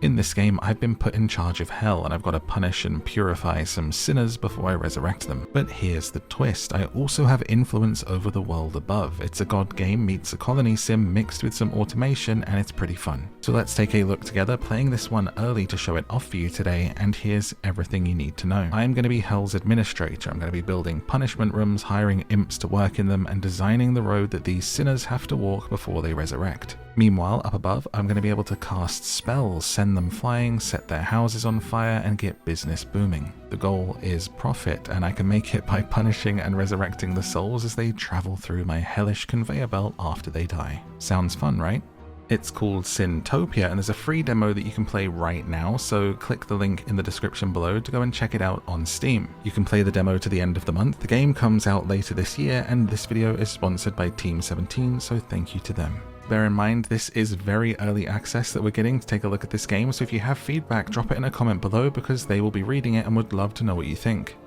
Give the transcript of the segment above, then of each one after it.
In this game, I've been put in charge of hell and I've got to punish and purify some sinners before I resurrect them. But here's the twist, I also have influence over the world above. It's a god game meets a colony sim mixed with some automation, and it's pretty fun. So let's take a look together, playing this one early to show it off for you today, and here's everything you need to know. I'm going to be Hell's administrator. I'm going to be building punishment rooms, hiring imps to work in them, and designing the road that these sinners have to walk before they resurrect. Meanwhile, up above, I'm going to be able to cast spells, send them flying, set their houses on fire, and get business booming. The goal is profit, and I can make it by punishing and resurrecting the souls as they travel through my hellish conveyor belt after they die. Sounds fun, right? It's called Sintopia, and there's a free demo that you can play right now, so click the link in the description below to go and check it out on Steam. You can play the demo to the end of the month. The game comes out later this year, and this video is sponsored by Team 17, so thank you to them. Bear in mind, this is very early access that we're getting to take a look at this game, so if you have feedback, drop it in a comment below because they will be reading it and would love to know what you think.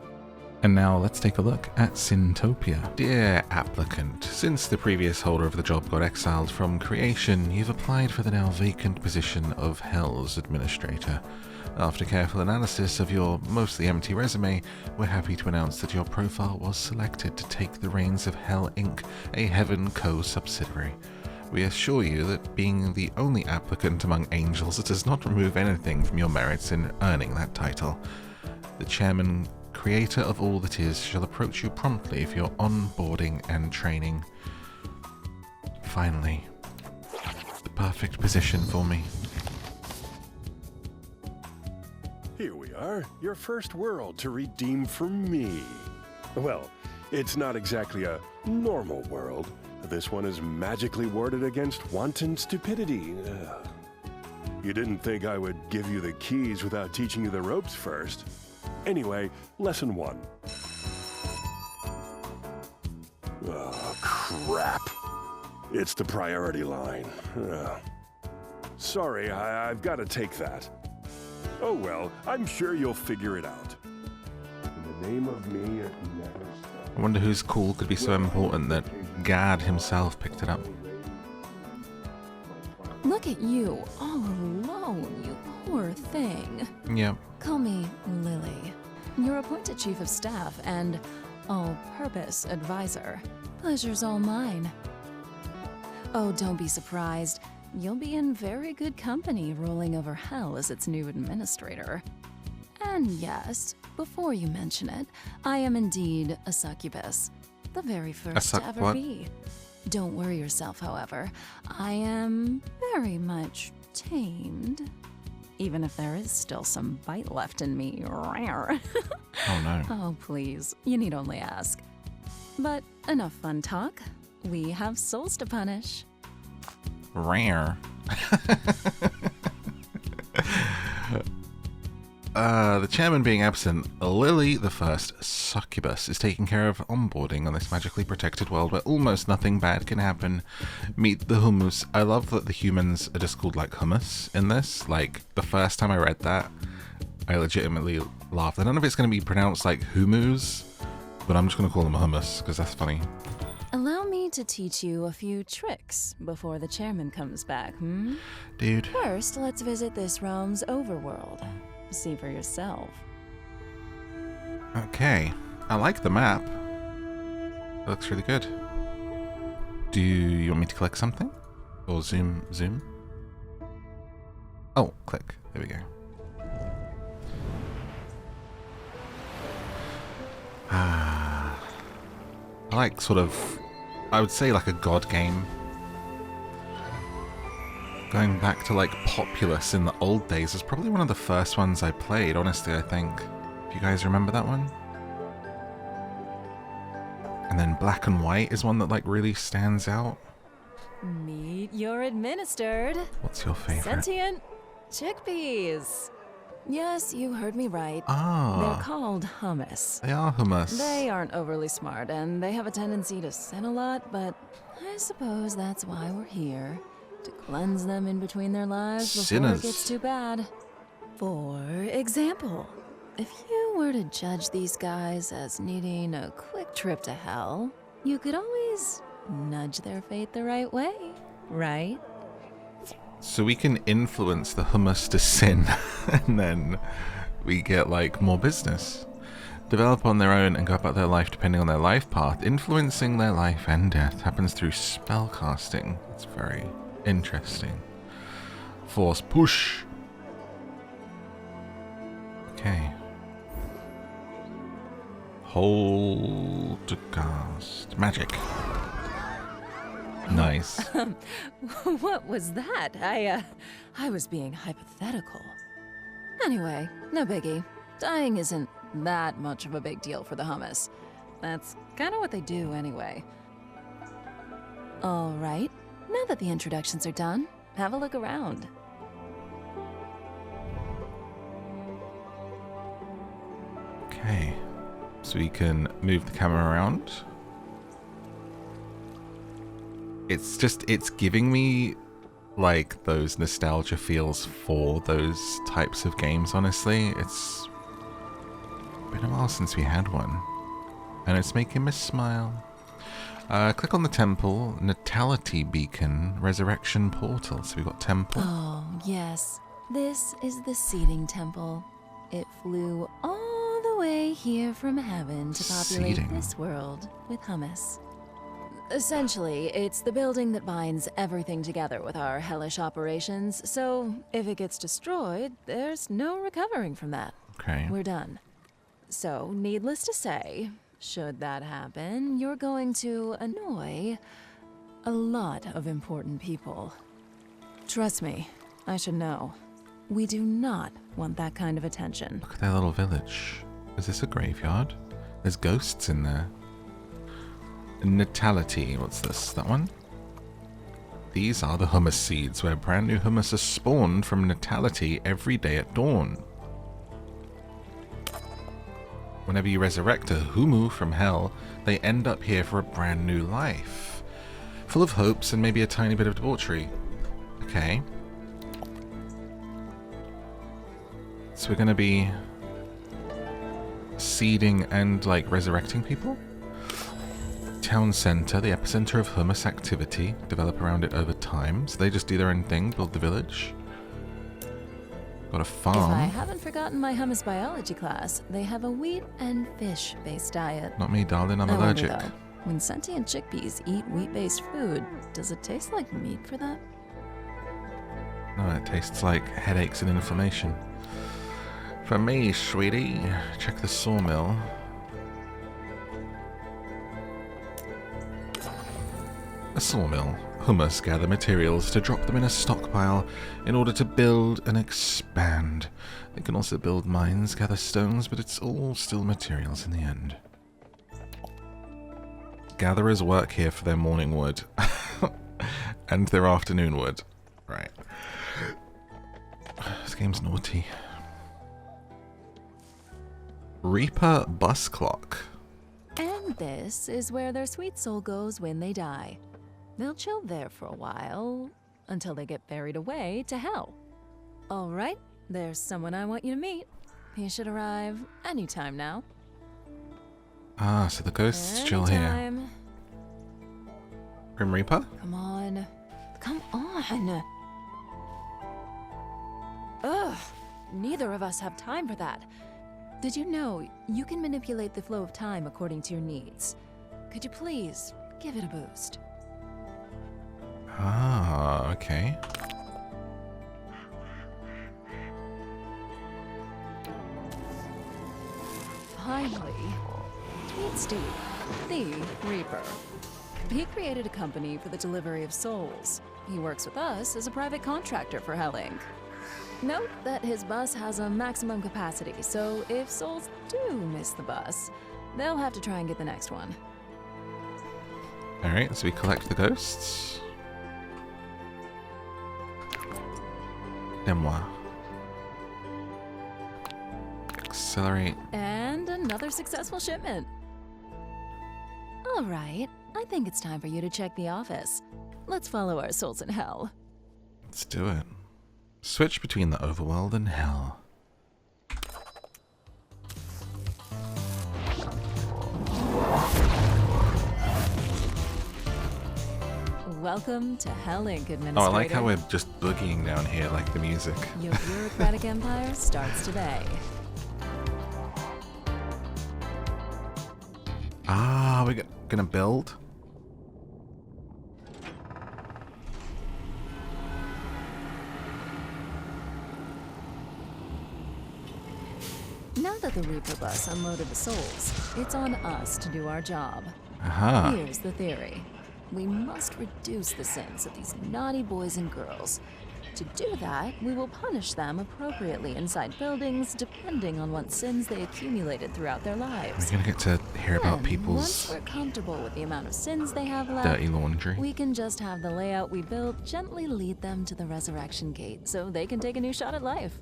And now let's take a look at Syntopia. Dear applicant, since the previous holder of the job got exiled from creation, you've applied for the now vacant position of Hell's administrator. After careful analysis of your mostly empty resume, we're happy to announce that your profile was selected to take the reins of Hell Inc., a Heaven Co. subsidiary. We assure you that being the only applicant among angels, it does not remove anything from your merits in earning that title. The chairman, creator of all that is, shall approach you promptly for your onboarding and training. Finally, the perfect position for me. Here we are, your first world to redeem from me. Well, it's not exactly a normal world. This one is magically warded against wanton stupidity. You didn't think I would give you the keys without teaching you the ropes first. Anyway, lesson 1. Oh, crap. It's the priority line. Sorry, I've got to take that. Oh well, I'm sure you'll figure it out. In the name of me, it never stops. I wonder whose call could be so important that Gad himself picked it up. Look at you, all alone, you poor thing. Yep. Call me Lily. You're appointed Chief of Staff and all-purpose advisor. Pleasure's all mine. Oh, don't be surprised. You'll be in very good company ruling over Hell as its new administrator. And yes, before you mention it, I am indeed a succubus. The very first to ever be. Don't worry yourself, however. I am very much tamed. Even if there is still some bite left in me. Oh no. Oh, please. You need only ask. But enough fun talk. We have souls to punish. Rare. The chairman being absent, Lily, the first succubus, is taking care of onboarding on this magically protected world where almost nothing bad can happen. Meet the hummus. I love that the humans are just called like hummus in this. Like, the first time I read that, I legitimately laughed. I don't know if it's going to be pronounced like humus, but I'm just going to call them hummus because that's funny. Allow me to teach you a few tricks before the chairman comes back, Dude. First, let's visit this realm's overworld. See for yourself. Okay. I like the map. It looks really good. Do you want me to click something? Or zoom? Oh, click. There we go. I like sort of, I would say like a god game. Going back to like Populous in the old days is probably one of the first ones I played, honestly, I think. If you guys remember that one? And then Black and White is one that like really stands out. Meet your administered. What's your favorite? Sentient chickpeas. Yes, you heard me right. Ah. They're called hummus. They are hummus. They aren't overly smart, and they have a tendency to sin a lot, but I suppose that's why we're here. To cleanse them in between their lives before Sinners. it gets too bad. For example, if you were to judge these guys as needing a quick trip to hell, you could always nudge their fate the right way, right? So we can influence the hummus to sin, and then we get, like, more business. Develop on their own and go about their life depending on their life path. Influencing their life and death happens through spell casting. It's very interesting. Force push. Okay. Hold to cast. Magic. Nice. What was that? I was being hypothetical. Anyway, no biggie. Dying isn't that much of a big deal for the hummus. That's kind of what they do anyway. All right, now that the introductions are done, have a look around. Okay, so we can move the camera around. It's giving me like those nostalgia feels for those types of games, honestly. It's been a while since we had one, and it's making me smile. Click on the temple, natality beacon, resurrection portal. So we've got temple. Oh, yes. This is the seeding temple. It flew all the way here from heaven to populate Seeding. this world with hummus. Essentially, it's the building that binds everything together with our hellish operations, so if it gets destroyed, there's no recovering from that. Okay. We're done. So, needless to say, should that happen, you're going to annoy a lot of important people. Trust me, I should know. We do not want that kind of attention. Look at their little village. Is this a graveyard? There's ghosts in there. Natality. What's this? That one? These are the hummus seeds, where brand new hummus are spawned from natality every day at dawn. Whenever you resurrect a humu from hell, they end up here for a brand new life. Full of hopes and maybe a tiny bit of debauchery. Okay. So we're gonna be seeding and, like, resurrecting people? Town center, the epicenter of hummus activity. Develop around it over time. So they just do their own thing, build the village. Got a farm. If I haven't forgotten my hummus biology class, they have a wheat and fish-based diet. Not me, darling, I'm I wonder, allergic. though, when sentient chickpeas eat wheat-based food, does it taste like meat for them? No, it tastes like headaches and inflammation. For me, sweetie, check the sawmill. A sawmill. Hummus gather materials to drop them in a stockpile in order to build and expand. They can also build mines, gather stones, but it's all still materials in the end. Gatherers work here for their morning wood. And their afternoon wood. Right. This game's naughty. Reaper bus clock. And this is where their sweet soul goes when they die. They'll chill there for a while, until they get buried away to hell. All right, there's someone I want you to meet. He should arrive anytime now. Ah, so the ghost's chill here. Anytime. Grim Reaper? Come on. Come on. Ugh, neither of us have time for that. Did you know you can manipulate the flow of time according to your needs? Could you please give it a boost? Ah, okay. Finally, meet Steve, the Reaper. He created a company for the delivery of souls. He works with us as a private contractor for Hell Inc. Note that his bus has a maximum capacity, so if souls do miss the bus, they'll have to try and get the next one. Alright, so we collect the ghosts. Memoir. Accelerate. And another successful shipment. All right, I think it's time for you to check the office. Let's follow our souls in hell. Let's do it. Switch between the overworld and hell. Welcome to Hell Inc. Administrator. Oh, I like how we're just boogieing down here like the music. Your bureaucratic empire starts today. Ah, we're gonna build? Now that the Reaper bus unloaded the souls, it's on us to do our job. Aha. Here's the theory. We must reduce the sins of these naughty boys and girls. To do that, we will punish them appropriately inside buildings, depending on what sins they accumulated throughout their lives. We're gonna get to hear about Then, people's once we're comfortable with the amount of sins they have left, dirty laundry. we can just have the layout we built gently lead them to the resurrection gate so they can take a new shot at life.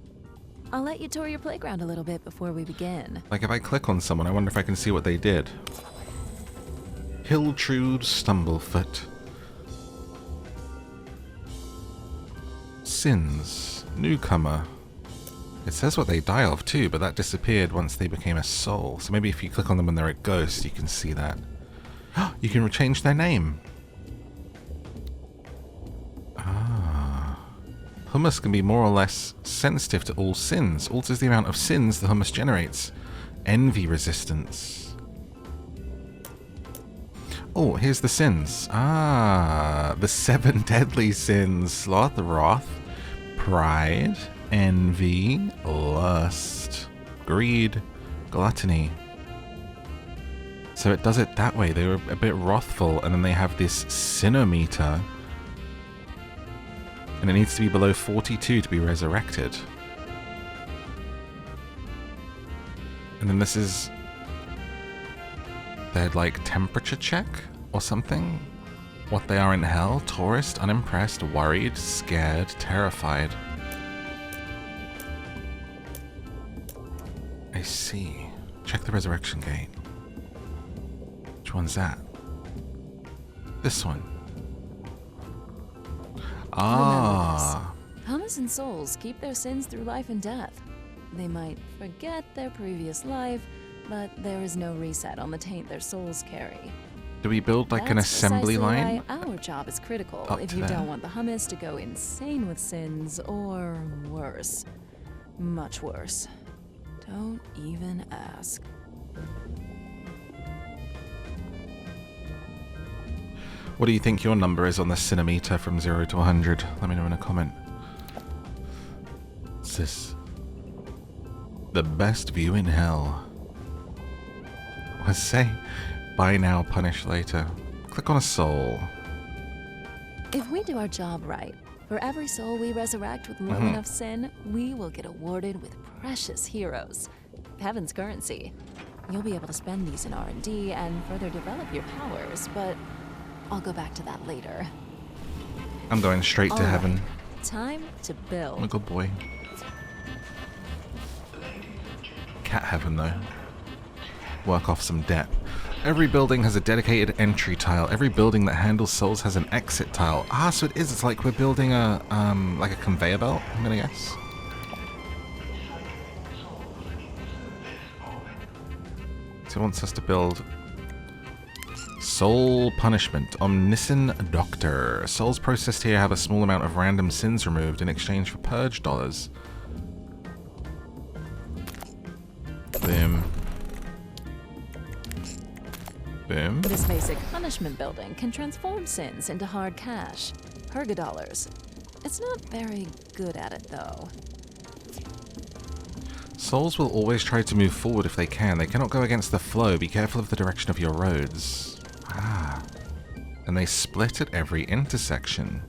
I'll let you tour your playground a little bit before we begin. Like if I click on someone, I wonder if I can see what they did. Hilltrude Stumblefoot. Sins. Newcomer. It says what they die of too, but that disappeared once they became a soul. So maybe if you click on them when they're a ghost, you can see that. You can change their name. Ah. Hummus can be more or less sensitive to all sins. Alters the amount of sins the hummus generates. Envy resistance. Oh, here's the sins. Ah, the 7 deadly sins. Sloth, wrath, pride, envy, lust, greed, gluttony. So it does it that way. They were a bit wrathful, and then they have this sinometer. And it needs to be below 42 to be resurrected. And then this is their, like, temperature check or something? What they are in hell? Tourist, unimpressed, worried, scared, terrified. I see. Check the resurrection gate. Which one's that? This one. Ah. Hummus and souls keep their sins through life and death. They might forget their previous life, but there is no reset on the taint their souls carry. Do we build like an assembly line? Why our job is critical Up if to you there. don't want the hummus to go insane with sins, or worse. Much worse. Don't even ask. What do you think your number is on the Sinometer from 0 to 100? Let me know in a comment. What's this? The best view in hell. Let's say, buy now, punish later. Click on a soul. If we do our job right, for every soul we resurrect with low enough sin, we will get awarded with precious heroes. Heaven's currency. You'll be able to spend these in R&D and further develop your powers, but I'll go back to that later. I'm going straight to All right, heaven. Time to build. I'm a good boy. Cat heaven, though. Work off some debt. Every building has a dedicated entry tile. Every building that handles souls has an exit tile. Ah, so it is. It's like we're building a like a conveyor belt, I'm gonna guess. So it wants us to build Soul Punishment. Omniscient Doctor. Souls processed here have a small amount of random sins removed in exchange for purge dollars. Boom. Boom. This basic punishment building can transform sins into hard cash, purgadollars. It's not very good at it, though. Souls will always try to move forward if they can. They cannot go against the flow. Be careful of the direction of your roads. Ah. And they split at every intersection.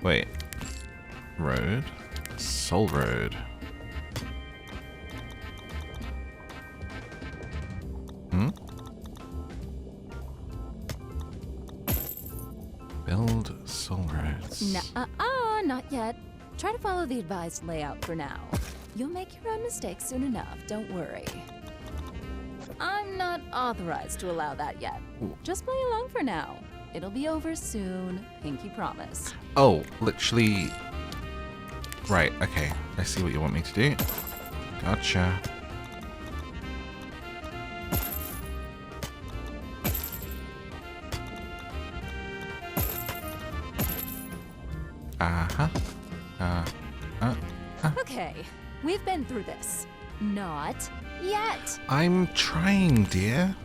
Wait. Road? Soul Road. Build soul roads. Not yet. Try to follow the advised layout for now. You'll make your own mistakes soon enough, don't worry. I'm not authorized to allow that yet. Ooh. Just play along for now. It'll be over soon, pinky promise. Oh, literally. Right, okay. I see what you want me to do. Gotcha. Okay, we've been through this. Not yet. I'm trying, dear.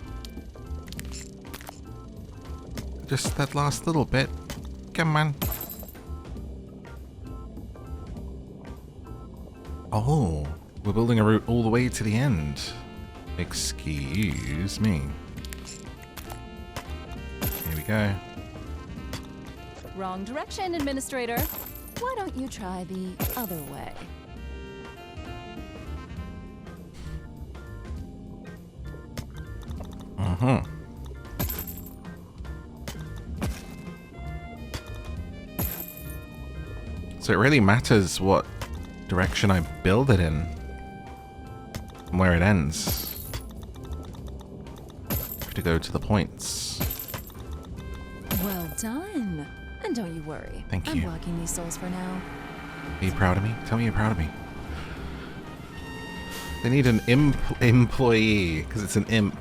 Just that last little bit. Come on. Oh, we're building a route all the way to the end. Excuse me. Here we go. Wrong direction, Administrator. Why don't you try the other way? So it really matters what direction I build it in and where it ends. I have to go to the points. Well done. And don't you worry. Thank you. I'm blocking these souls for now. Are you proud of me? Tell me you're proud of me. They need an employee, because it's an imp.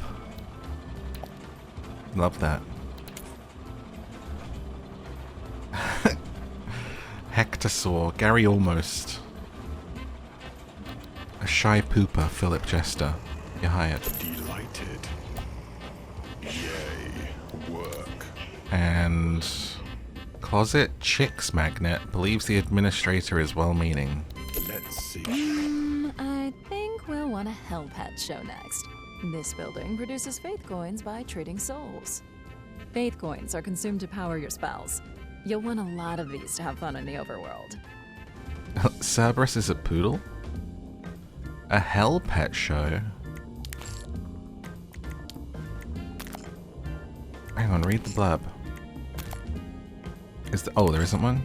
Love that. Hectosaur, Gary Almost. A shy pooper, Philip Jester. You're hired. Delighted. Yay, work. And Closet Chicks Magnet believes the administrator is well-meaning. Let's see. I think we'll want a Hell Pet show next. This building produces faith coins by trading souls. Faith coins are consumed to power your spells. You'll want a lot of these to have fun in the overworld. Cerberus is a poodle? A Hell Pet show? Hang on, read the blurb. Oh, there isn't one?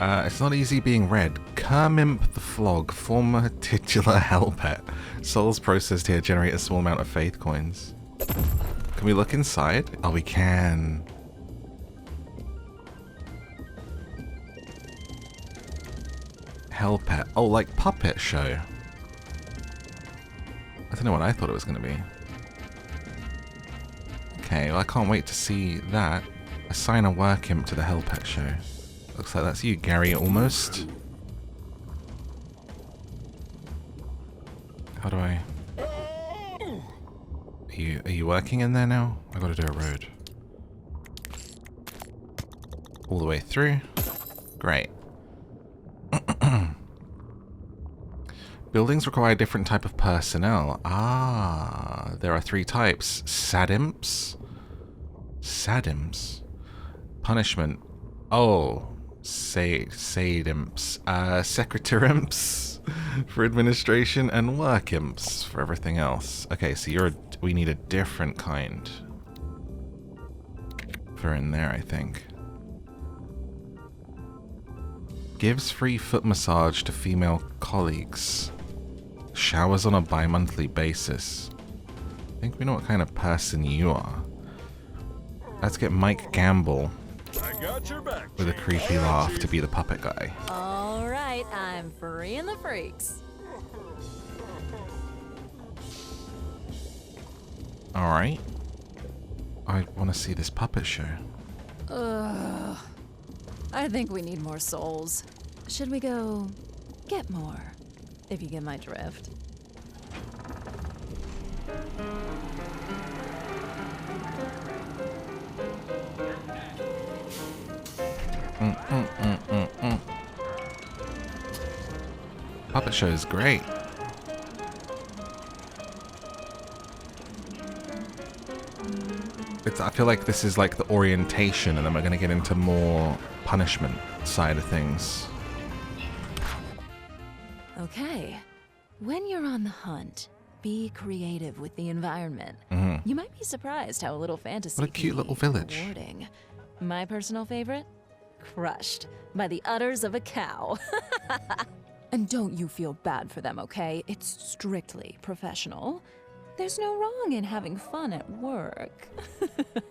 It's not easy being read. Kermimp the Flog, former titular Hell Pet. Souls processed here generate a small amount of faith coins. Can we look inside? Oh, we can. Hell Pet. Oh, like puppet show. I don't know what I thought it was going to be. Okay, well, I can't wait to see that. Assign a work imp to the Hell Pet show. Looks like that's you, Gary, almost. How do I... Are you working in there now? I gotta do a road. All the way through. Great. Buildings require a different type of personnel. Ah, there are 3 types. Sadimps. Sadimps. Punishment. Oh, Sadimps. Secretarimps for administration and work imps for everything else. Okay, so we need a different kind for in there, I think. Gives free foot massage to female colleagues. Showers on a bi-monthly basis. I think we know what kind of person you are. Let's get Mike Gamble I got your back. with a creepy laugh to be the puppet guy. All right, I'm freeing the freaks. Alright. I want to see this puppet show. Ugh. I think we need more souls. Should we go get more? If you get my drift. Puppet show is great. I feel like this is like the orientation, and then we're going to get into more punishment side of things. Okay. When you're on the hunt, be creative with the environment. You might be surprised how a little fantasy What a cute can little be village. rewarding. My personal favorite? Crushed by the udders of a cow. And don't you feel bad for them, okay? It's strictly professional. There's no wrong in having fun at work.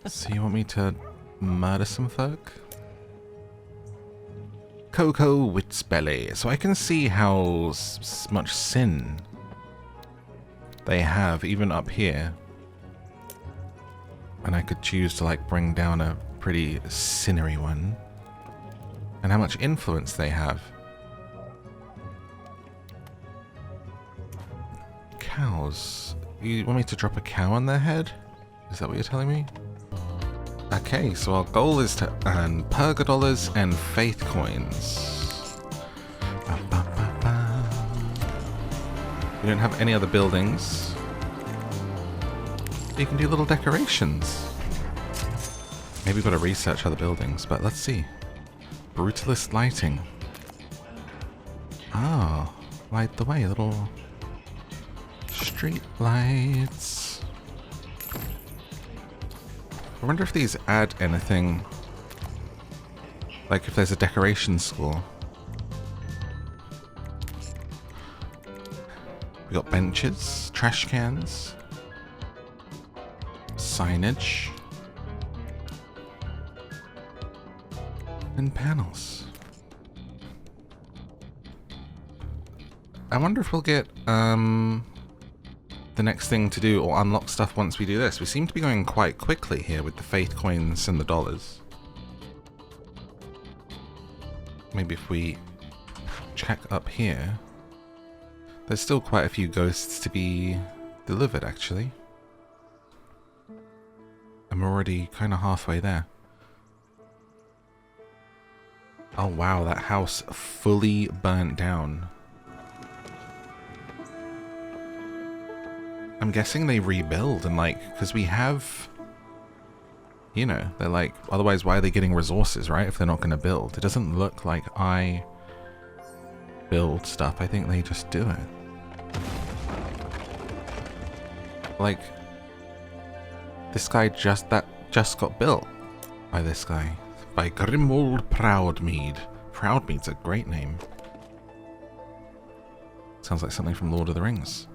So you want me to murder some folk? Coco Wit's Belly. So I can see how much sin they have, even up here. And I could choose to, like, bring down a pretty sinnery one. and how much influence they have. Cows. You want me to drop a cow on their head? Is that what you're telling me? Okay, so our goal is to earn Purga dollars and faith coins. Ba, ba, ba, ba. We don't have any other buildings. You can do little decorations. Maybe we've got to research other buildings, but let's see. Brutalist lighting. Ah, light the way, little street lights. I wonder if these add anything. Like if there's a decoration school. We got benches, trash cans, signage, and panels. I wonder if we'll get the next thing to do or unlock stuff once we do this. We seem to be going quite quickly here with the faith coins and the dollars. Maybe if we check up here. There's still quite a few ghosts to be delivered, actually. I'm already kind of halfway there. Oh wow, that house fully burnt down. I'm guessing they rebuild and like, because we have, you know, they're like, otherwise why are they getting resources, right? If they're not going to build. It doesn't look like I build stuff. I think they just do it. Like, this guy just got built by this guy. By Grimwald Proudmead. Proudmead's a great name. Sounds like something from Lord of the Rings.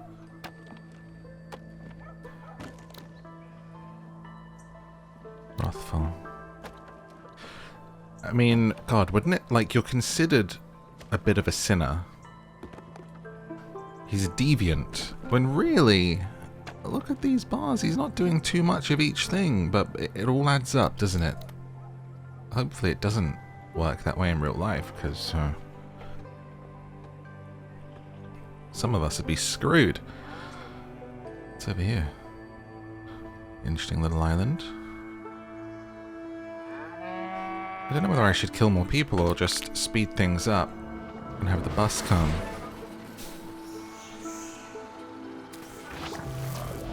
Wrathful. I mean, God, wouldn't it? Like, you're considered a bit of a sinner. He's a deviant. When really, look at these bars. He's not doing too much of each thing, but it all adds up, doesn't it? Hopefully it doesn't work that way in real life, because some of us would be screwed. What's over here? Interesting little island. I don't know whether I should kill more people or just speed things up and have the bus come.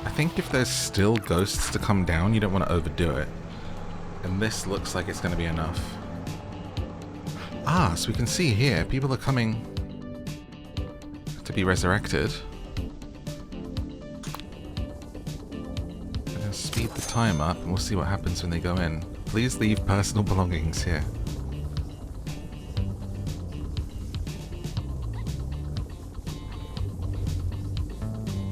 I think if there's still ghosts to come down, you don't want to overdo it. And this looks like it's going to be enough. Ah, so we can see here, people are coming to be resurrected. I'm going to speed the time up and we'll see what happens when they go in. Please leave personal belongings here.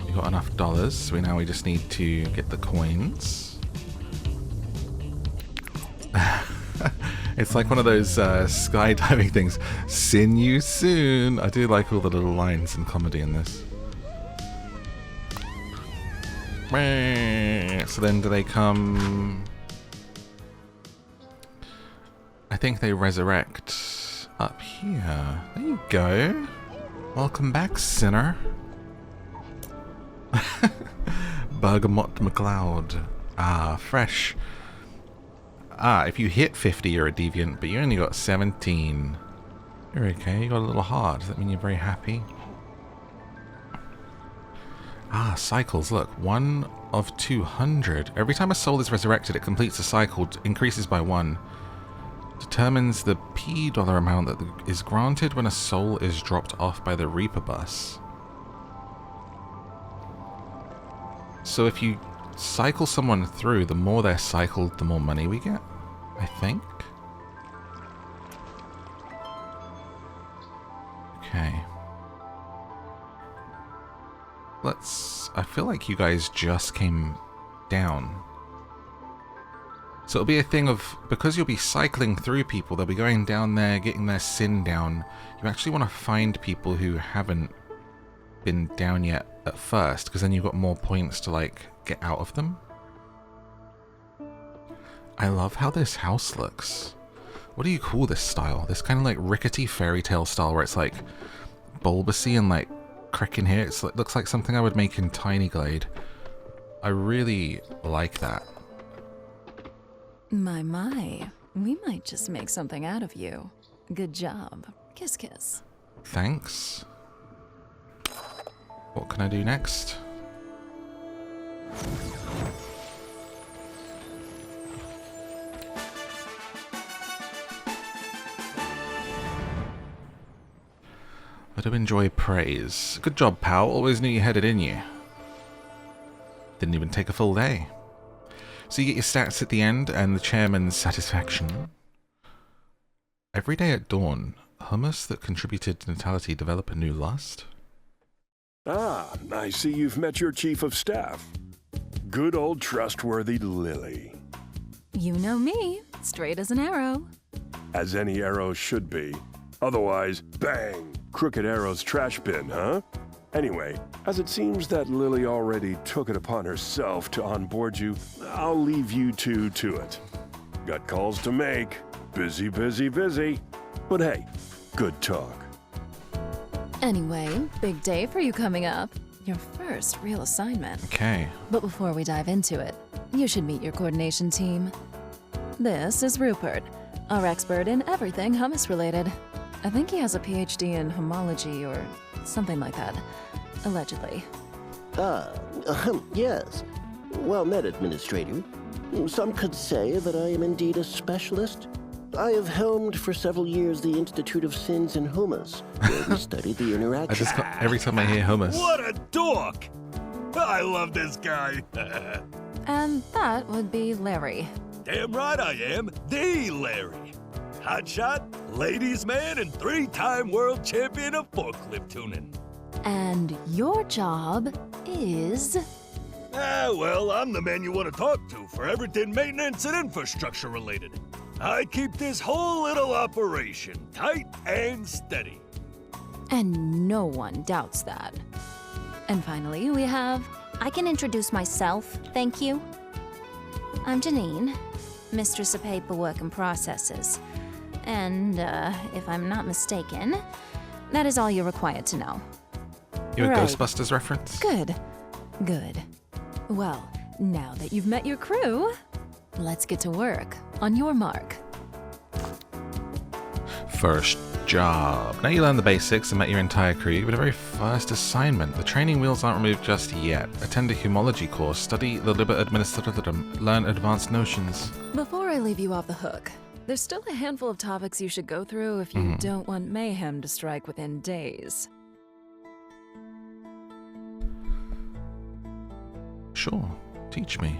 We got enough dollars, so now we just need to get the coins. It's like one of those skydiving things. Sin you soon. I do like all the little lines and comedy in this. So then do they come... I think they resurrect up here. There you go. Welcome back, sinner. Bergamot McLeod. Ah, fresh. Ah, if you hit 50, you're a deviant, but you only got 17. You're okay, you got a little heart. Does that mean you're very happy? Ah, cycles, look. 1 of 200. Every time a soul is resurrected, it completes a cycle, increases by 1. Determines the P dollar amount that is granted when a soul is dropped off by the Reaper bus. So if you cycle someone through, the more they're cycled, the more money we get, I think. Okay. I feel like you guys just came down. So it'll be a thing of, because you'll be cycling through people, they'll be going down there, getting their sin down. You actually want to find people who haven't been down yet at first, because then you've got more points to, like, get out of them. I love how this house looks. What do you call this style? This kind of like rickety fairy tale style where it's like bulbousy and like cracking here. It looks like something I would make in Tiny Glade. I really like that. My. We might just make something out of you. Good job. Kiss, kiss. Thanks. What can I do next? I do enjoy praise. Good job, pal. Always knew you had it in you. Didn't even take a full day. So you get your stats at the end and the chairman's satisfaction. Every day at dawn, hummus that contributed to natality develop a new lust. Ah, I see you've met your chief of staff. Good old trustworthy Lily. You know me. Straight as an arrow. As any arrow should be. Otherwise, bang! Crooked Arrow's trash bin, huh? Anyway, as it seems that Lily already took it upon herself to onboard you, I'll leave you two to it. Got calls to make. Busy, busy, busy. But hey, good talk. Anyway, big day for you coming up. Your first real assignment. Okay. But before we dive into it, you should meet your coordination team. This is Rupert, our expert in everything hummus related. I think he has a PhD in homology or something like that, allegedly. Yes. Well met, Administrator. Some could say that I am indeed a specialist. I have helmed for several years the Institute of Sins in Hummus, where we studied the interaction. Every time I hear hummus. What a dork! I love this guy. And that would be Larry. Damn right I am, the Larry. Hotshot, ladies' man, and 3-time world champion of forklift tuning. And your job is... Well, I'm the man you want to talk to for everything maintenance and infrastructure related. I keep this whole little operation tight and steady. And no one doubts that. And finally, we have... I can introduce myself, thank you. I'm Janine, Mistress of Paperwork and Processes. And, if I'm not mistaken, that is all you're required to know. You a Right. Ghostbusters reference? Good. Good. Well, now that you've met your crew, let's get to work. On your mark. First job. Now you learn the basics and met your entire crew, but a very first assignment. The training wheels aren't removed just yet. Attend a homology course, study the liber administratum, learn advanced notions. Before I leave you off the hook, there's still a handful of topics you should go through if you don't want mayhem to strike within days. Sure, teach me.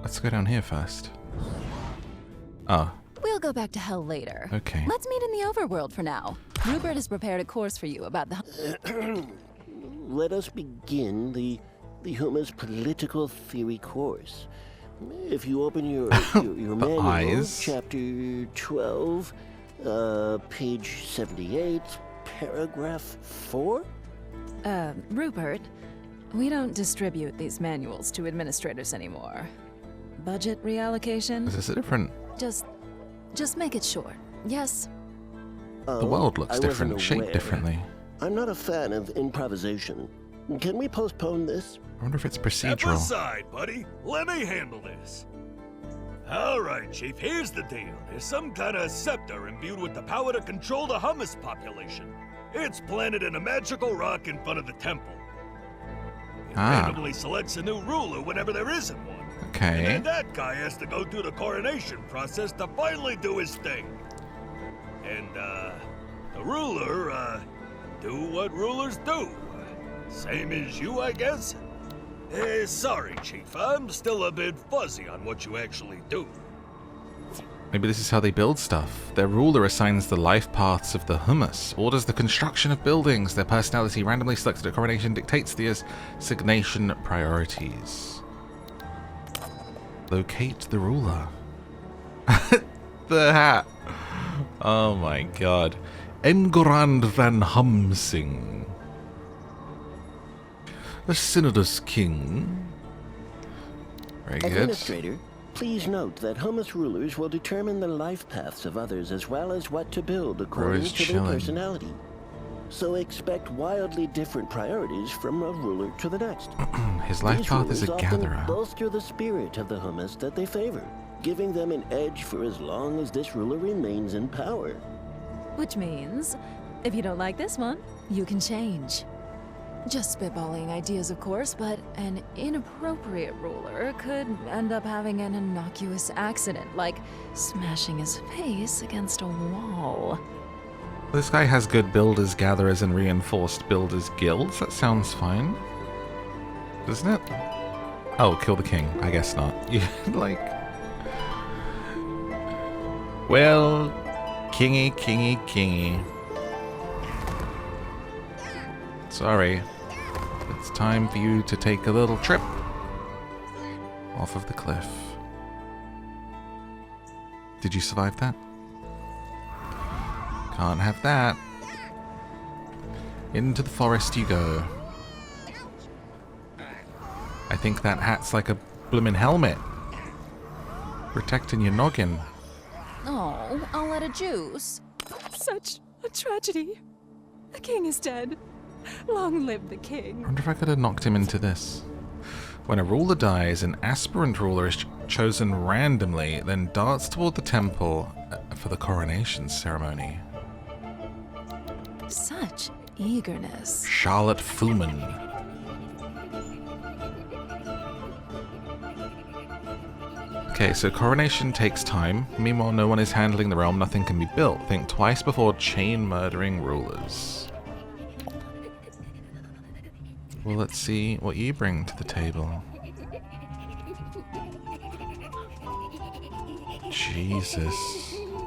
Let's go down here first. Oh, We'll go back to hell later. okay. Let's meet in the overworld for now. Rupert has prepared a course for you about the... Let us begin the Hummus political theory course. If you open your manual, eyes. chapter 12, page 78, paragraph 4. Rupert, we don't distribute these manuals to administrators anymore. Budget reallocation? Is this a different... Just make it short. Yes? The world looks different, shaped differently. I'm not a fan of improvisation. Can we postpone this? I wonder if it's Step procedural. aside, buddy. Let me handle this. All right, Chief, here's the deal. There's some kind of scepter imbued with the power to control the hummus population. It's planted in a magical rock in front of the temple. It randomly selects a new ruler whenever there isn't one. Okay. And then that guy has to go through the coronation process to finally do his thing. And, the ruler, do what rulers do. Same as you, I guess? Sorry, Chief, I'm still a bit fuzzy on what you actually do. Maybe this is how they build stuff. Their ruler assigns the life paths of the hummus, orders the construction of buildings. Their personality randomly selected at coronation dictates the assignation priorities. Locate the ruler. The hat. Oh my god. Engorand van Humsing. The Synodus King. Very good. Administrator, Please note that Humus rulers will determine the life paths of others as well as what to build according to their personality. So expect wildly different priorities from a ruler to the next. His life path is a These rulers gatherer. often bolster the spirit of the Humus that they favor, giving them an edge for as long as this ruler remains in power. Which means, if you don't like this one, you can change. Just spitballing ideas, of course, but an inappropriate ruler could end up having an innocuous accident, like smashing his face against a wall. This guy has good builders, gatherers, and reinforced builders guilds. That sounds fine. Doesn't it? Oh, kill the king. I guess not. Like... Well, kingy, kingy, kingy. Sorry. It's time for you to take a little trip off of the cliff. Did you survive that? Can't have that. Into the forest you go. I think that hat's like a bloomin' helmet. Protecting your noggin. Oh, all out of juice. Such a tragedy. The king is dead. Long live the king. I wonder if I could have knocked him into this. When a ruler dies, an aspirant ruler is chosen randomly, then darts toward the temple for the coronation ceremony. Such eagerness. Charlotte Fuman. Okay, so coronation takes time. Meanwhile, no one is handling the realm, nothing can be built. Think twice before chain murdering rulers. Well, let's see what you bring to the table. Jesus.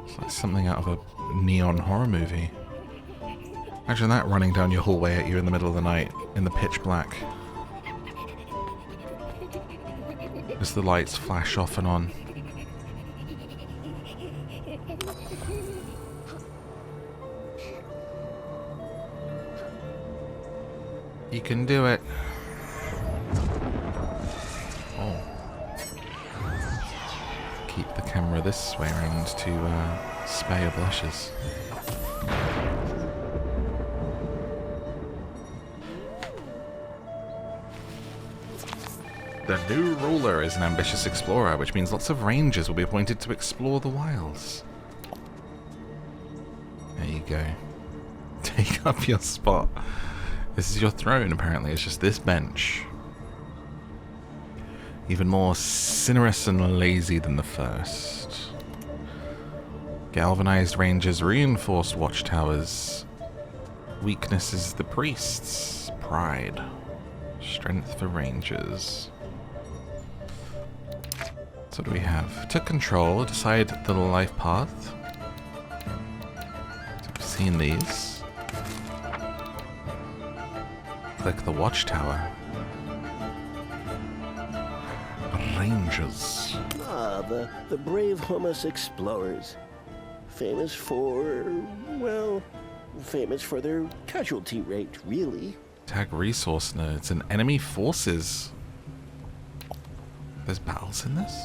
It's like something out of a neon horror movie. Imagine that running down your hallway at you in the middle of the night, in the pitch black. As the lights flash off and on. You can do it. Oh. Keep the camera this way around to spare your blushes. The new ruler is an ambitious explorer, which means lots of rangers will be appointed to explore the wilds. There you go. Take up your spot. This is your throne, apparently. It's just this bench. Even more sinuous and lazy than the first. Galvanized rangers, reinforced watchtowers. Weakness is the priests. Pride. Strength for rangers. So what do we have? To control, decide the life path. So we've seen these. Click the watchtower. Rangers. Ah, the brave Humus explorers. Famous for, well, famous for their casualty rate, really. Tag resource nodes and enemy forces. There's battles in this?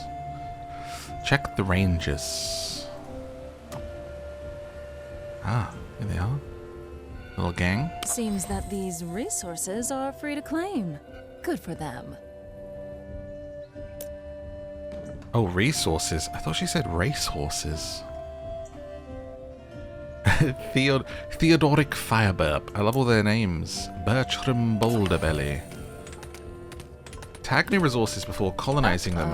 Check the rangers. Ah, here they are. Little gang. Seems that these resources are free to claim. Good for them. Oh, resources. I thought she said racehorses. Theodoric Fireburp. I love all their names. Bertram Boulderbelly. Tag new resources before colonizing them.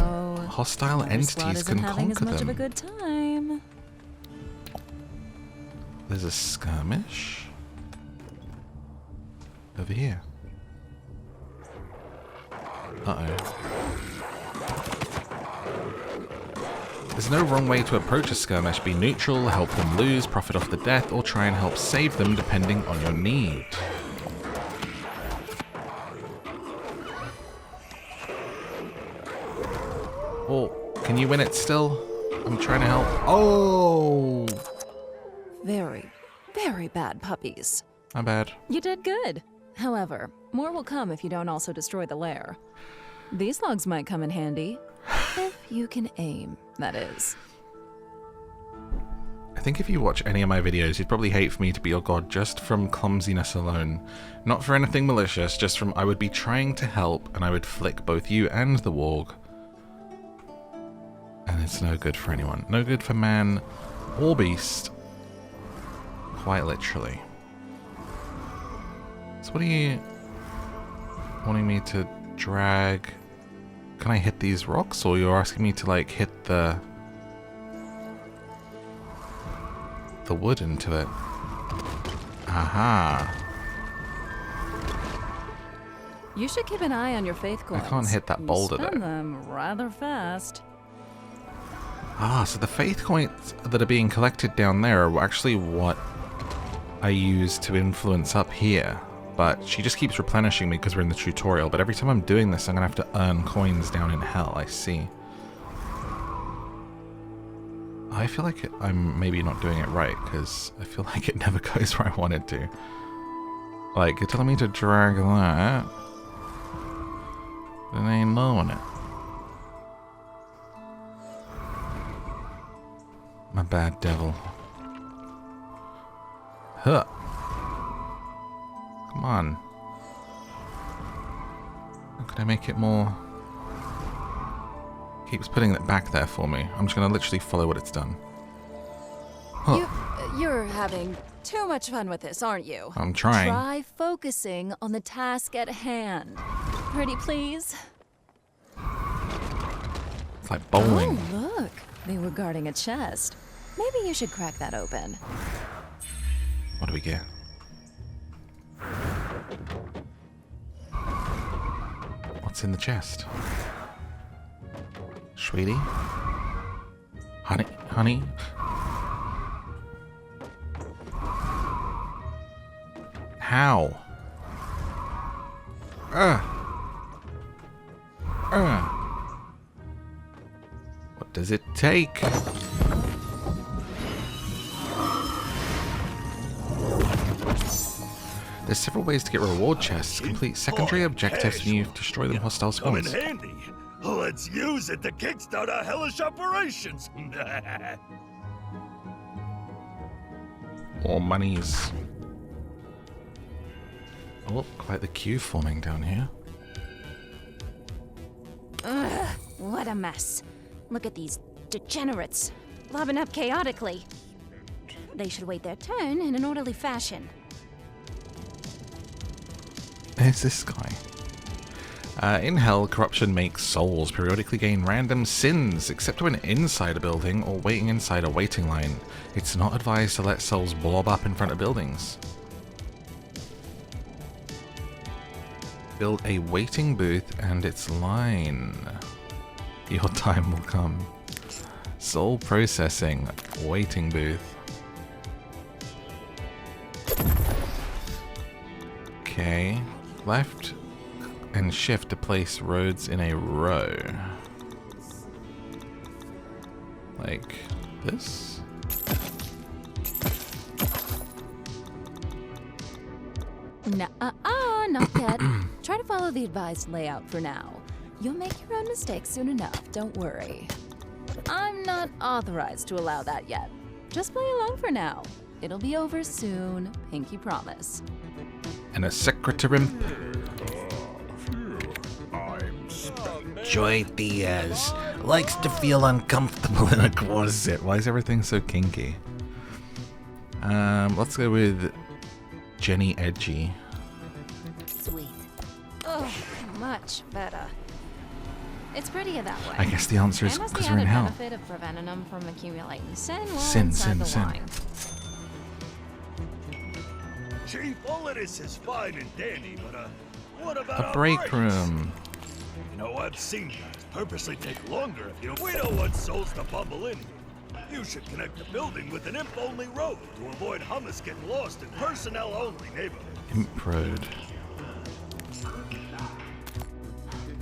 Hostile entities can having conquer as much them. of a good time. There's a skirmish. Over here. Uh-oh. There's no wrong way to approach a skirmish. Be neutral, help them lose, profit off the death, or try and help save them depending on your need. Oh, can you win it still? I'm trying to help. Oh! Very, very bad puppies. My bad. You did good. However, more will come if you don't also destroy the lair. These logs might come in handy. If you can aim, that is. I think if you watch any of my videos, you'd probably hate for me to be your god just from clumsiness alone. Not for anything malicious, just from I would be trying to help and I would flick both you and the warg. And it's no good for anyone. No good for man or beast. Quite literally. So what are you wanting me to drag? Can I hit these rocks, or you're asking me to like hit the wood into it? Aha. You should keep an eye on your faith coins. I can't hit that boulder You spend though. them rather fast. Ah, so the faith coins that are being collected down there are actually what I use to influence up here. But she just keeps replenishing me because we're in the tutorial. But every time I'm doing this, I'm going to have to earn coins down in hell. I see. I feel like I'm maybe not doing it right, because I feel like it never goes where I want it to. Like, you're telling me to drag that, but I ain't knowing it. My bad, devil. Huh. Come on. How could I make it more... Keeps putting it back there for me. I'm just going to literally follow what it's done. Huh. You're having too much fun with this, aren't you? I'm trying. Try focusing on the task at hand. Pretty please? It's like bowling. Oh, look. They were guarding a chest. Maybe you should crack that open. What do we get? What's in the chest? Sweetie? Honey? Honey? How? What does it take? There's several ways to get reward chests. Complete secondary objectives when you destroy them hostile Come in spawns. handy. Let's use it to kickstart our hellish operations. More monies. Oh, quite the queue forming down here. Ugh, what a mess. Look at these degenerates, lobbing up chaotically. They should wait their turn in an orderly fashion. There's this guy. In hell, corruption makes souls periodically gain random sins, except when inside a building or waiting inside a waiting line. It's not advised to let souls blob up in front of buildings. Build a waiting booth and its line. Your time will come. Soul processing, waiting booth. Okay, left and shift to place roads in a row. Like this? Not yet. Try to follow the advised layout for now. You'll make your own mistakes soon enough, don't worry. I'm not authorized to allow that yet. Just play along for now. It'll be over soon, pinky promise. And a secretary imp. Joy Diaz likes to feel uncomfortable in a closet. Why is everything so kinky? Let's go with Jenny Edgy. Sweet. Oh, much better. It's prettier that way. I guess the answer is And has the because we're in added hell. benefit of preventing them from accumulating sin while Sin, inside the sin. line. Chief, all of this is fine and dandy, but what about A our break room. You know, I've seen guys purposely take longer if you... We don't want souls to bubble in. You should connect the building with an imp-only road to avoid hummus getting lost in personnel-only neighborhoods. Imp road.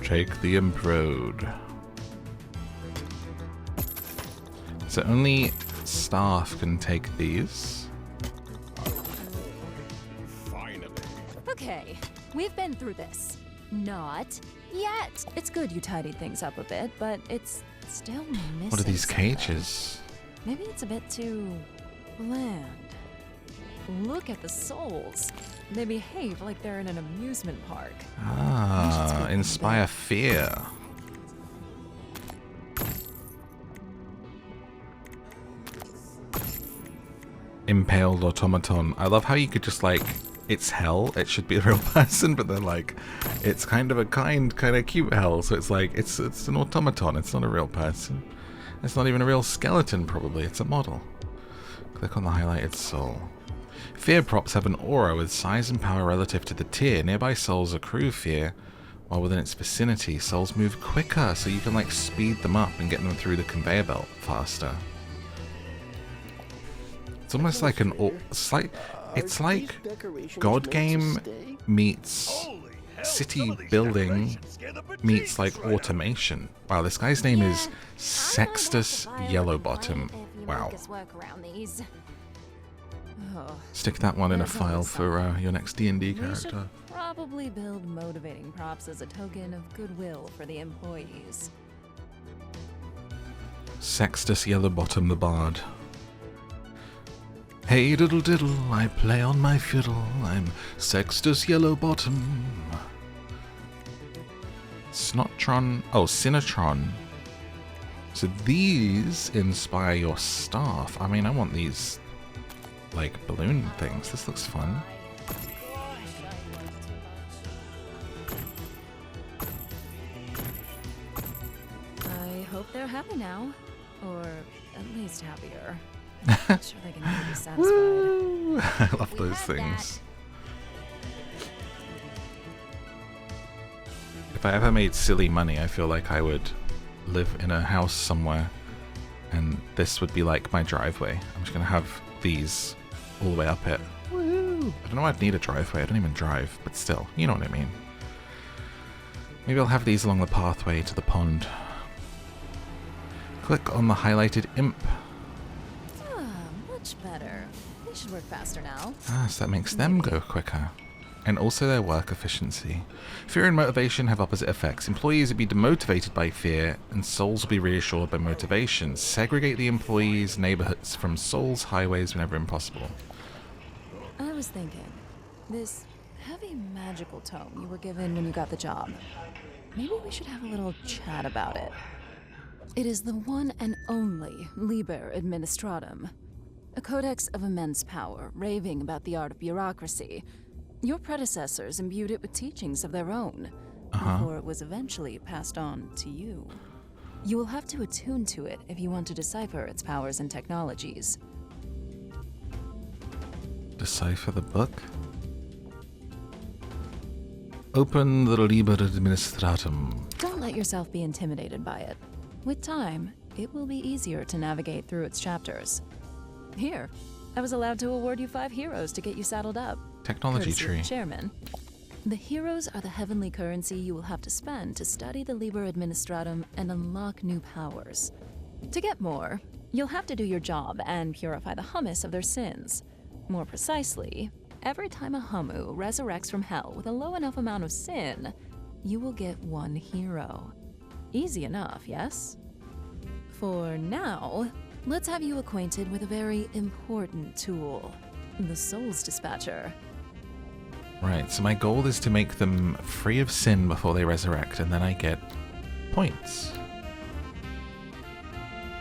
Take the imp road. So only staff can take these. Okay, we've been through this. Not yet. It's good you tidied things up a bit, but it's still missing. What are these something. cages? Maybe it's a bit too bland. Look at the souls. They behave like they're in an amusement park. Ah, inspire fear. Impaled automaton. I love how you could just like, it's hell, it should be a real person, but they're like, it's kind of a kind of cute hell, so it's like, it's an automaton, it's not a real person. It's not even a real skeleton, probably, it's a model. Click on the highlighted soul. Fear props have an aura with size and power relative to the tier. Nearby souls accrue fear, while within its vicinity, souls move quicker, so you can like speed them up and get them through the conveyor belt faster. It's almost like an, it's like God game meets city building meets like automation. Wow, this guy's name is Sextus Yellowbottom. Wow. Stick that one in a file for your next D&D character. Probably build motivating props as a token of goodwill for the employees. Sextus Yellowbottom the Bard. Hey diddle diddle, I play on my fiddle, I'm Sextus Yellowbottom. Snotron, oh, Sinotron. So these inspire your staff. I mean, I want these, like, balloon things. This looks fun. I hope they're happy now. Or at least happier. I'm sure they can never be satisfied. Woo! I love those things. If I ever made silly money, I feel like I would live in a house somewhere and this would be like my driveway. I'm just gonna have these all the way up it. Woo! I don't know why I'd need a driveway, I don't even drive, but still, you know what I mean. Maybe I'll have these along the pathway to the pond. Click on the highlighted imp. Much better. They should work faster now. Ah, so that makes them go quicker. And also their work efficiency. Fear and motivation have opposite effects. Employees will be demotivated by fear, and souls will be reassured by motivation. Segregate the employees' neighborhoods from souls' highways whenever impossible. I was thinking, this heavy magical tome you were given when you got the job. Maybe we should have a little chat about it. It is the one and only liber administratum. A codex of immense power, raving about the art of bureaucracy. Your predecessors imbued it with teachings of their own, before it was eventually passed on to you. You will have to attune to it if you want to decipher its powers and technologies. Decipher the book? Open the liber administratum. Don't let yourself be intimidated by it. With time, it will be easier to navigate through its chapters. Here, I was allowed to award you 5 heroes to get you saddled up. Technology Courtesy of tree. the chairman. The heroes are the heavenly currency you will have to spend to study the liber administratum and unlock new powers. To get more, you'll have to do your job and purify the hummus of their sins. More precisely, every time a hummu resurrects from hell with a low enough amount of sin, you will get 1 hero. Easy enough, yes? For now, let's have you acquainted with a very important tool, the Souls Dispatcher. Right, so my goal is to make them free of sin before they resurrect, and then I get points.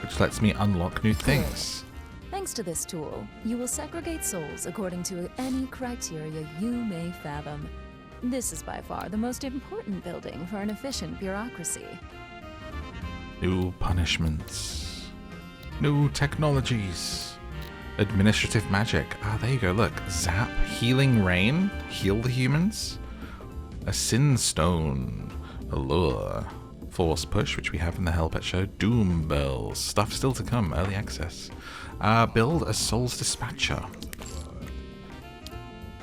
Which lets me unlock new things. Thanks to this tool, you will segregate souls according to any criteria you may fathom. This is by far the most important building for an efficient bureaucracy. New punishments. New technologies. Administrative magic. Ah, there you go, look. Zap, healing rain, heal the humans. A sin stone. Allure. Force push, which we have in the Hellpet show. Doom bells. Stuff still to come, early access. Build a Souls Dispatcher.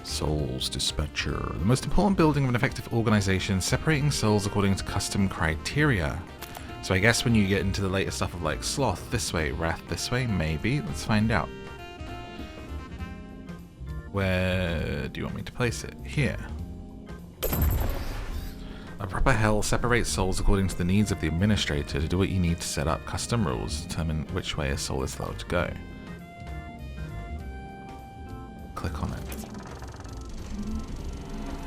Souls Dispatcher. The most important building of an effective organization, separating souls according to custom criteria. So I guess when you get into the later stuff of like Sloth this way, Wrath this way, maybe. Let's find out. Where do you want me to place it? Here. A proper hell separates souls according to the needs of the administrator. To do what you need to set up custom rules to determine which way a soul is allowed to go. Click on it.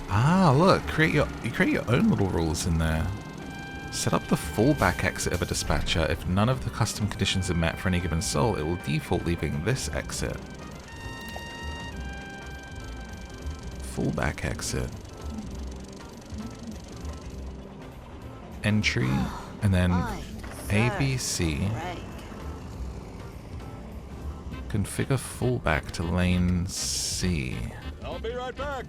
Ah, look, you create your own little rules in there. Set up the fallback exit of a dispatcher. If none of the custom conditions are met for any given soul, it will default leaving this exit. Fallback exit. Entry, and then ABC. Configure fallback to lane C. I'll be right back.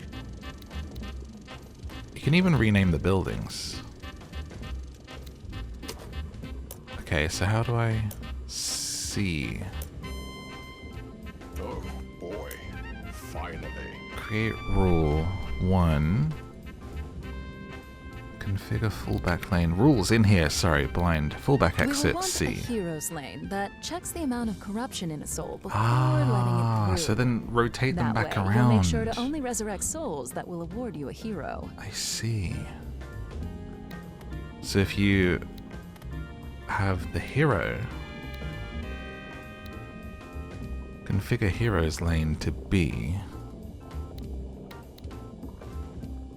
You can even rename the buildings. Okay, so how do I see? Oh boy, finally. Create rule 1. Configure fallback lane. Rules in here, sorry, blind. Fallback exit we want C. a hero's lane that checks the amount of corruption in a soul before letting it through. So then rotate them That back way, around. You'll make sure to only resurrect souls that will award you a hero. I see. So if you have the hero, configure hero's lane to B.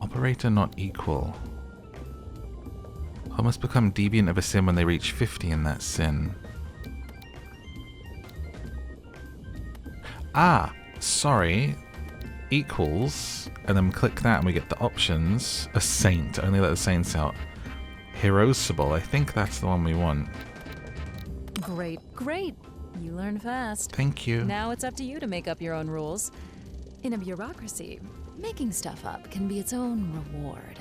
Operator not equal. Or must become deviant of a sin when they reach 50 in that sin. Ah, sorry. Equals, and then click that and we get the options. A saint, only let the saints out. Herosable, I think that's the one we want. Great, great. You learn fast. Thank you. Now it's up to you to make up your own rules. In a bureaucracy, making stuff up can be its own reward.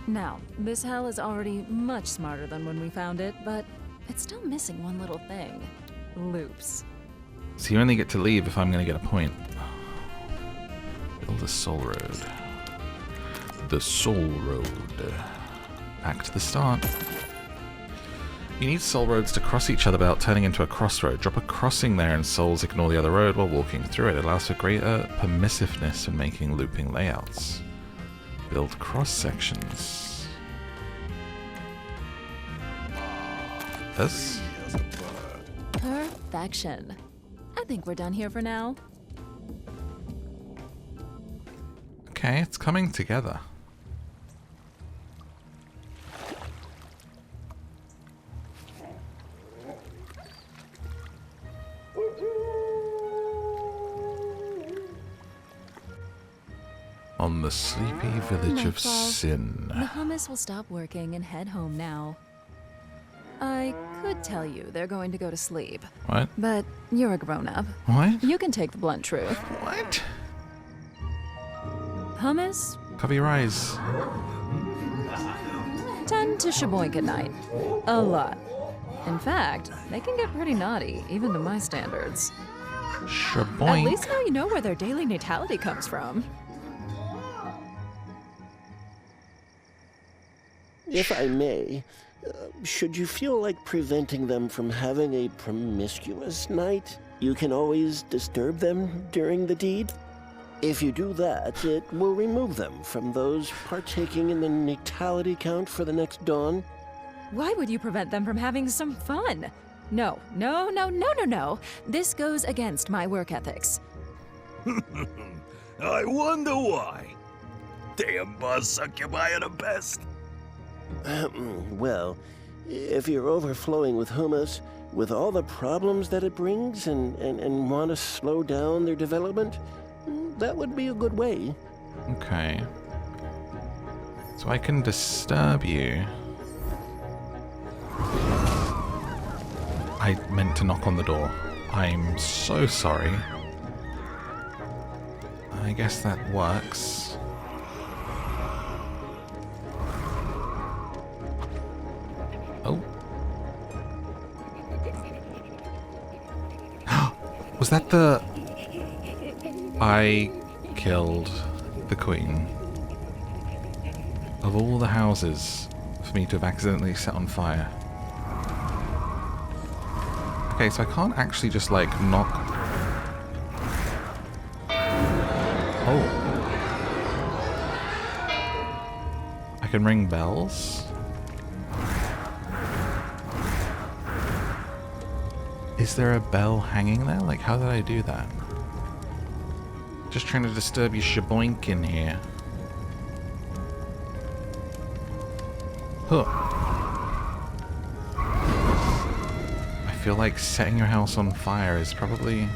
Now, this hell is already much smarter than when we found it, but it's still missing one little thing. Loops. So you only get to leave if I'm going to get a point. Build a soul road. The soul road. Back to the start. You need soul roads to cross each other without turning into a crossroad. Drop a crossing there and souls ignore the other road while walking through it. It allows for greater permissiveness when making looping layouts. Build cross sections. This? Perfection. I think we're done here for now. Okay, it's coming together. On the sleepy village of Nightfall. Sin. The hummus will stop working and head home now. I could tell you they're going to go to sleep, What? but you're a grown-up. What? You can take the blunt truth. What? Hummus Cover your eyes. tend to shaboink at night. A lot. In fact, they can get pretty naughty, even to my standards. Shaboink. At least now you know where their daily natality comes from. If I may, should you feel like preventing them from having a promiscuous night, you can always disturb them during the deed. If you do that, it will remove them from those partaking in the natality count for the next dawn. Why would you prevent them from having some fun? No. This goes against my work ethics. I wonder why. Damn boss succubi are the best. Well, if you're overflowing with hummus, with all the problems that it brings, and want to slow down their development, that would be a good way. Okay. So I can disturb you. I meant to knock on the door. I'm so sorry. I guess that works. Oh. Was that the... I killed the queen. Of all the houses for me to have accidentally set on fire. Okay, so I can't actually just, like, knock... Oh. I can ring bells. Is there a bell hanging there? Like, how did I do that? Just trying to disturb your shaboink in here. Huh. I feel like setting your house on fire is probably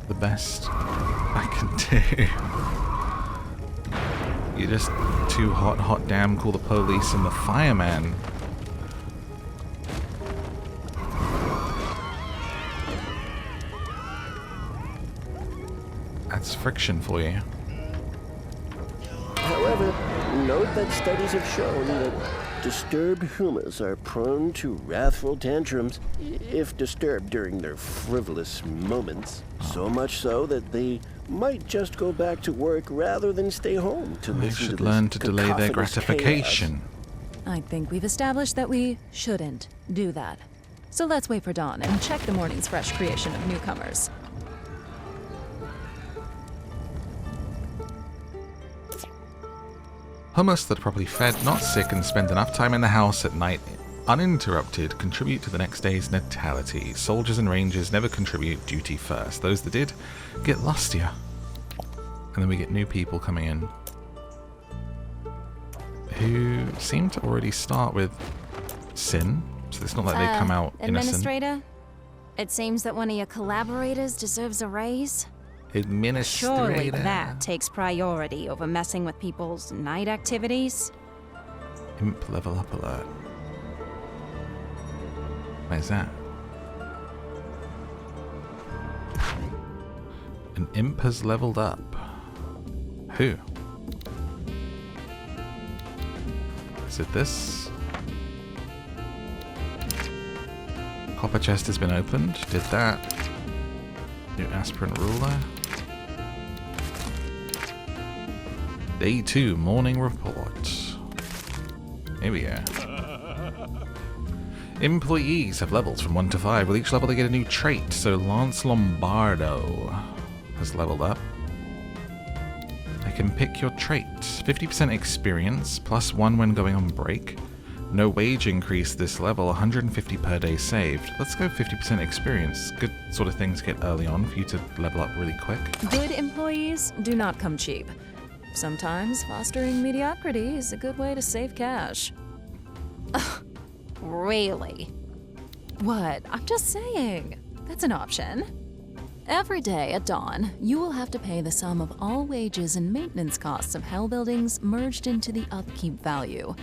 the best I can do. You're just too hot damn, call the police and the fireman. That's friction for you. However, note that studies have shown that disturbed humas are prone to wrathful tantrums if disturbed during their frivolous moments. So much so that they might just go back to work rather than stay home to They listen to should this learn to delay their cacophonous gratification. I think we've established that we shouldn't do that. So let's wait for dawn and check the morning's fresh creation of newcomers. Hummus that are properly fed, not sick, and spend enough time in the house at night uninterrupted contribute to the next day's natality. Soldiers and rangers never contribute duty first. Those that did get lustier. And then we get new people coming in who seem to already start with sin. So it's not like they come out innocent. Administrator? It seems that one of your collaborators deserves a raise. Administrator. Surely that takes priority over messing with people's night activities. Imp level up alert. Where's that? An imp has leveled up. Who? Is it this? Copper chest has been opened. Did that. New aspirant ruler. Day 2 morning report. Here we go. Employees have levels from 1 to 5. With each level they get a new trait. So Lance Lombardo has leveled up. I can pick your trait. 50% experience, +1 when going on break. No wage increase this level, 150 per day saved. Let's go 50% experience. Good sort of thing to get early on for you to level up really quick. Good employees do not come cheap. Sometimes fostering mediocrity is a good way to save cash. Really? What? I'm just saying. That's an option. Every day at dawn, you will have to pay the sum of all wages and maintenance costs of Hell buildings merged into the upkeep value.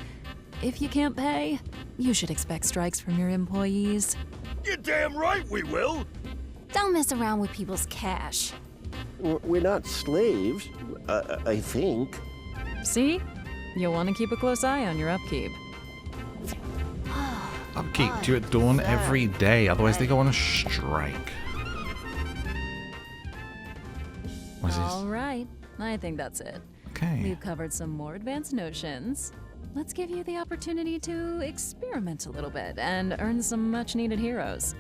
If you can't pay, you should expect strikes from your employees. You're damn right we will. Don't mess around with people's cash. We're not slaves, I think. See? You'll want to keep a close eye on your upkeep. Upkeep due at dawn every day, otherwise they go on a strike. What is this? All right, I think that's it. Okay. We've covered some more advanced notions. Let's give you the opportunity to experiment a little bit and earn some much-needed heroes.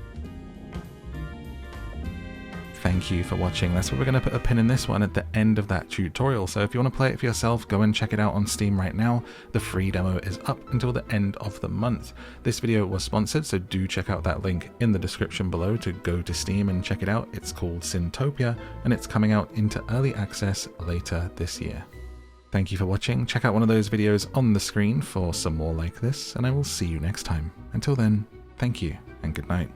Thank you for watching. That's where we're going to put a pin in this one at the end of that tutorial. So if you want to play it for yourself, go and check it out on Steam right now. The free demo is up until the end of the month. This video was sponsored, so do check out that link in the description below to go to Steam and check it out. It's called Sintopia, and it's coming out into early access later this year. Thank you for watching. Check out one of those videos on the screen for some more like this, and I will see you next time. Until then, thank you and good night.